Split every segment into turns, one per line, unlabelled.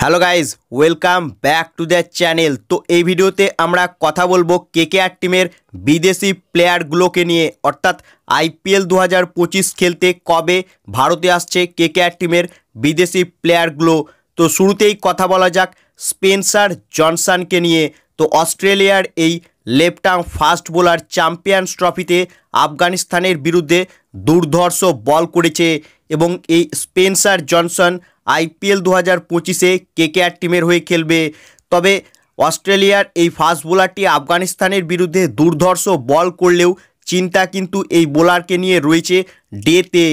Hello guys, welcome back to the channel. তো এই ভিডিওতে আমরা কথা বলবো কেকেআর টিমের বিদেশি প্লেয়ারগুলোকে নিয়ে, অর্থাৎ আইপিএল 2025 খেলতে কবে ভারতে আসছে কেকেআর টিমের বিদেশি প্লেয়ারগুলো। তো শুরুতেই কথা বলা যাক স্পেন্সার জনসনকে নিয়ে। তো অস্ট্রেলিয়ার এই left arm fast bowler champions ট্রফিতে আফগানিস্তানের বিরুদ্ধে দুর্ধর্ষ বল করেছে এবং এই স্পেন্সার জনসন আইপিএল 2025-এ কেকেআর টিমের হয়ে খেলবে। তবে অস্ট্রেলিয়ার এই ফাস্ট বোলারটি আফগানিস্তানের বিরুদ্ধে দুর্ধর্ষ বল করলেও চিন্তা কিন্তু এই বোলারকে নিয়ে রয়েছে ডেতে,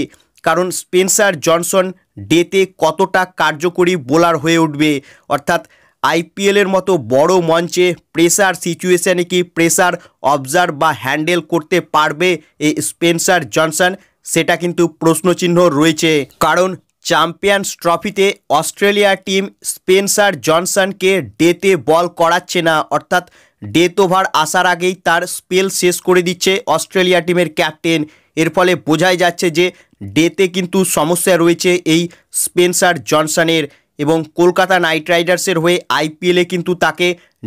কারণ স্পেন্সার জনসন ডেতে কতটা কার্যকরী বোলার হয়ে উঠবে, অর্থাৎ আইপিএলের মতো বড় মঞ্চে প্রেসার সিচুয়েশানে কি প্রেসার অবজার্ভ বা হ্যান্ডেল করতে পারবে এই স্পেন্সার জনসন, সেটা কিন্তু প্রশ্নচিহ্ন রয়েছে। কারণ চ্যাম্পিয়ন্স ট্রফিতে অস্ট্রেলিয়া টিম স্পেন্সার জনসনকে ডেতে বল করাচ্ছে না, অর্থাৎ ডেথ ওভার আসার আগেই তার স্পেল শেষ করে দিচ্ছে অস্ট্রেলিয়া টিমের ক্যাপ্টেন। এর ফলে বোঝাই যাচ্ছে যে ডেতে কিন্তু সমস্যা রয়েছে এই স্পেন্সার জনসনের, এবং কলকাতা নাইট রাইডার্সের হয়ে আইপিএলে কিন্তু তাকে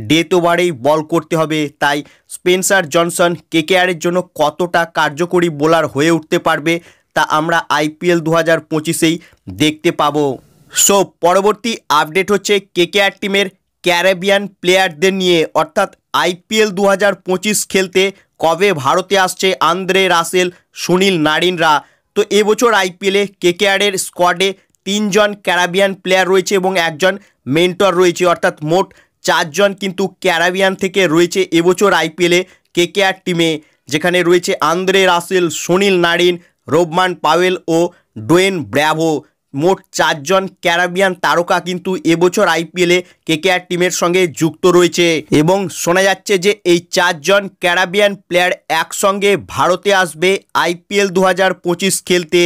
ডেথ ওভারেই বল করতে হবে। তাই স্পেন্সার জনসন কেকেআরের জন্য কতটা কার্যকরী বোলার হয়ে উঠতে পারবে তা আমরা আইপিএল 2025-এই দেখতে পাবো। সো পরবর্তী আপডেট হচ্ছে কেকেআর টিমের ক্যারিবিয়ান প্লেয়ারদের নিয়ে, অর্থাৎ আইপিএল 2025 খেলতে কবে ভারতে আসছে আন্দ্রে রাসেল, সুনীল নারিনরা। তো এবছর আইপিএলে কেকেআরের স্কোয়াডে 3 জন ক্যারিবিয়ান প্লেয়ার রয়েছে এবং একজন মেন্টর রয়েছে, অর্থাৎ মোট 4 জন কিন্তু ক্যারিবিয়ান থেকে রয়েছে এবছর আইপিএলে কেকেআর টিমে, যেখানে রয়েছে Andre Russell, Sunil Narine, Rovman Powell ও ডোয়েন ব্র্যাভো। মোট 4 জন ক্যারিবিয়ান তারকা কিন্তু এবছর আইপিএলে কেকেআর টিমের সঙ্গে যুক্ত রয়েছে এবং শোনা যাচ্ছে যে এই 4 জন ক্যারিবিয়ান প্লেয়ার একসঙ্গে ভারতে আসবে আইপিএল 2025 খেলতে,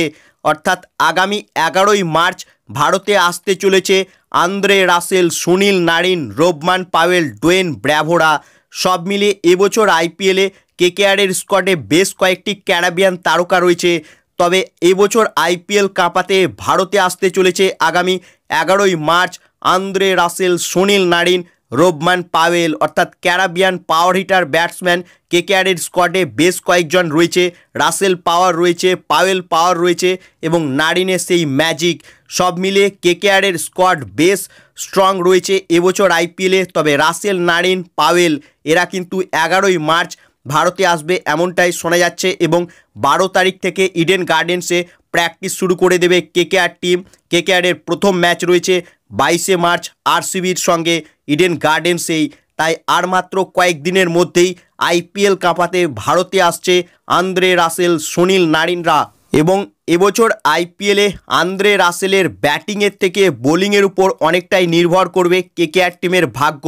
অর্থাৎ আগামী 11ই মার্চ ভারতে আসতে চলেছে Andre Russell, Sunil Narine, Rovman Powell, Dwayne ব্র্যাভোরা। সব মিলিয়ে এবছর আইপিএলে কেকেআরের স্কোয়াডে বেশ কয়েকটি ক্যারিবিয়ান তারকা রয়েছে। তবে এবছর আইপিএল কাঁপাতে ভারতে আসতে চলেছে আগামী 11ই মার্চ Andre Russell, Sunil Narine, Rovman Powell, অর্থাৎ ক্যারিবিয়ান পাওয়ার হিটার ব্যাটসম্যান কেকেআরের স্কোয়াডে বেশ কয়েকজন রয়েছে। রাসেল পাওয়ার রয়েছে, পাওয়েল পাওয়ার রয়েছে এবং নারিনের সেই ম্যাজিক। সব মিলিয়ে কেকেআরের স্কোয়াড বেশ স্ট্রং রয়েছে এবছর আইপিএলে। তবে রাসেল, নারিন, পাওয়েল এরা কিন্তু 11ই মার্চ ভারতে আসবে এমনটাই শোনা যাচ্ছে এবং 12 তারিখ থেকে ইডেন গার্ডেন্সে প্র্যাকটিস শুরু করে দেবে কেকেআর টিম। কেকেআরের প্রথম ম্যাচ রয়েছে 22শে মার্চ আরসিবির সঙ্গে ইডেন গার্ডেন্সেই। তাই আর মাত্র কয়েকদিনের মধ্যেই আইপিএল কাঁপাতে ভারতে আসছে আন্দ্রে রাসেল, সুনীল নারিনরা। এবং এবছর আইপিএলে আন্দ্রে রাসেলের ব্যাটিংয়ের থেকে বোলিংয়ের উপর অনেকটাই নির্ভর করবে কেকেআর টিমের ভাগ্য,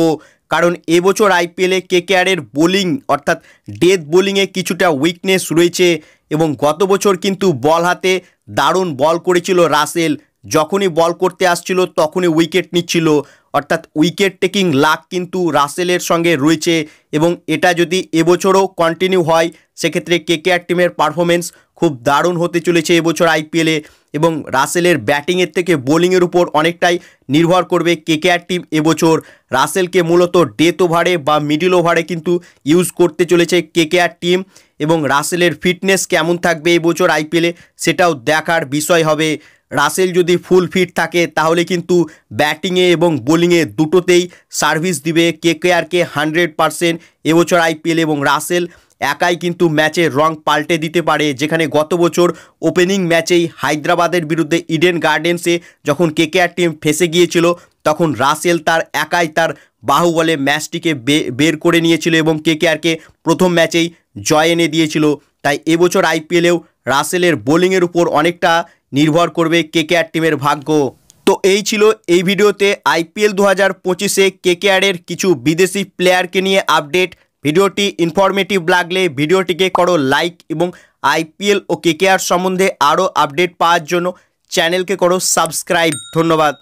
কারণ এবছর আইপিএলে কেকেআরের বোলিং অর্থাৎ ডেথ বোলিংয়ে কিছুটা উইকনেস রয়েছে এবং গত বছর কিন্তু বল হাতে দারুণ বল করেছিল রাসেল। যখনই বল করতে আসছিল তখনই উইকেট নিচ্ছিল, অর্থাৎ উইকেট টেকিং লাক কিন্তু রাসেলের সঙ্গে রয়েছে এবং এটা যদি এবছরও কন্টিনিউ হয় সেক্ষেত্রে কেকেআর টিমের পারফরমেন্স খুব দারুণ হতে চলেছে এবছর আইপিএলে। এবং রাসেলের ব্যাটিংয়ের থেকে বোলিংয়ের উপর অনেকটাই নির্ভর করবে কেকেআর টিম এবছর। রাসেলকে মূলত ডেথ ওভারে বা মিডল ওভারে কিন্তু ইউজ করতে চলেছে কেকেআর টিম এবং রাসেলের ফিটনেস কেমন থাকবে এবছর আইপিএলে সেটাও দেখার বিষয় হবে। রাসেল যদি ফুল ফিট থাকে তাহলে কিন্তু ব্যাটিংয়ে এবং বোলিংয়ে দুটোতেই সার্ভিস দিবে কেকেআরকে 100% এবছর আইপিএল। এবং রাসেল একাই কিন্তু ম্যাচের রং পাল্টে দিতে পারে, যেখানে গত বছর ওপেনিং ম্যাচেই হায়দ্রাবাদের বিরুদ্ধে ইডেন গার্ডেন্সে যখন কেকেআর টিম ফেসে গিয়েছিল তখন রাসেল তার একাই তার বাহুবলে ম্যাচটিকে বের করে নিয়েছিল এবং কেকেআরকে প্রথম ম্যাচেই জয় এনে দিয়েছিল। তাই এবছর আইপিএলেও রাসেলের বোলিংয়ের উপর অনেকটা নির্ভর করবে কেকেআর টিমের ভাগ্য। তো এই ছিল এই ভিডিওতে আইপিএল 2025-এ কেকেআরের কিছু বিদেশি প্লেয়ারকে নিয়ে আপডেট। ভিডিওটি ইনফরমেটিভ লাগলে ভিডিওটিকে করো লাইক এবং আইপিএল ও কেকেআর সম্বন্ধে আরও আপডেট পাওয়ার জন্য চ্যানেলকে করো সাবস্ক্রাইব। ধন্যবাদ।